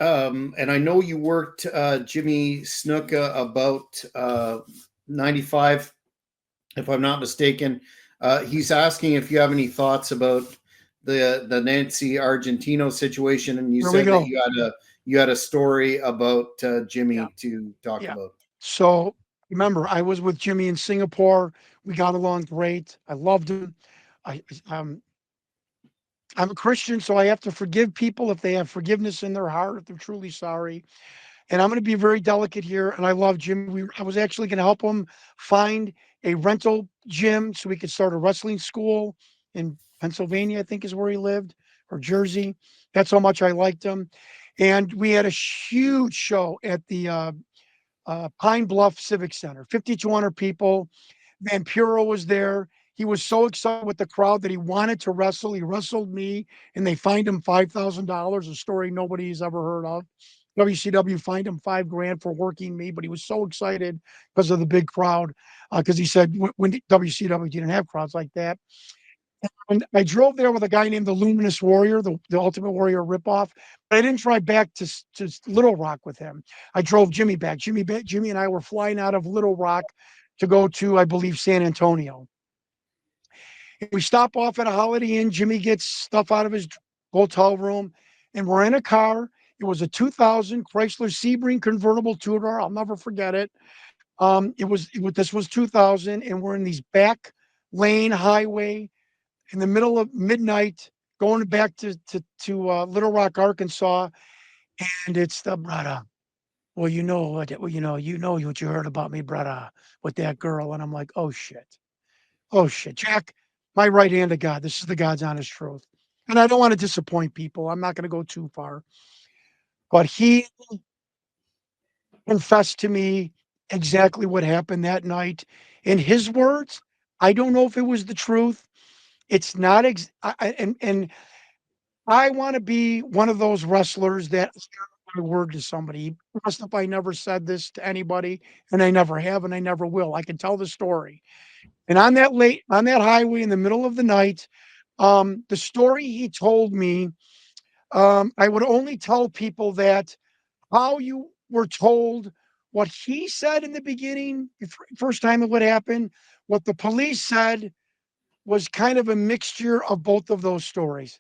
and I know you worked Jimmy Snuka about 95, if I'm not mistaken. He's asking if you have any thoughts about the Nancy Argentino situation, and you There we said that go. you had a story about Yeah. Jimmy to talk Yeah. about. So remember, I was with Jimmy in Singapore. We got along great. I loved him. I I'm a Christian, so I have to forgive people if they have forgiveness in their heart, if they're truly sorry. And I'm going to be very delicate here. And I love Jimmy. I was actually going to help him find a rental gym so we could start a wrestling school in Pennsylvania, I think is where he lived, or Jersey. That's how much I liked him. And we had a huge show at the Pine Bluff Civic Center, 5,200 people. Vampiro was there. He was so excited with the crowd that he wanted to wrestle. He wrestled me, and they fined him $5,000, a story nobody's ever heard of. WCW fined him 5 grand for working me, but he was so excited because of the big crowd. Because he said when WCW didn't have crowds like that. And I drove there with a guy named the Luminous Warrior, the Ultimate Warrior ripoff. But I didn't drive back to Little Rock with him. I drove Jimmy back. Jimmy and I were flying out of Little Rock to go to, I believe, San Antonio. And we stop off at a Holiday Inn. Jimmy gets stuff out of his hotel room, and we're in a car. It was a 2000 Chrysler Sebring convertible two-door. I'll never forget it. This was 2000, and we're in these back lane highway in the middle of midnight, going back to Little Rock, Arkansas, and it's the brother. Well, you know what you heard about me, brother, with that girl, and I'm like, oh shit, Jack, my right hand to God. This is the God's honest truth, and I don't want to disappoint people. I'm not going to go too far, but he confessed to me exactly what happened that night. In his words, I don't know if it was the truth. It's not, and I want to be one of those wrestlers that my word to somebody. Trust if I never said this to anybody, and I never have, and I never will. I can tell the story. And on that highway in the middle of the night, the story he told me, I would only tell people that how you were told what he said in the beginning, the first time it would happen, what the police said was kind of a mixture of both of those stories.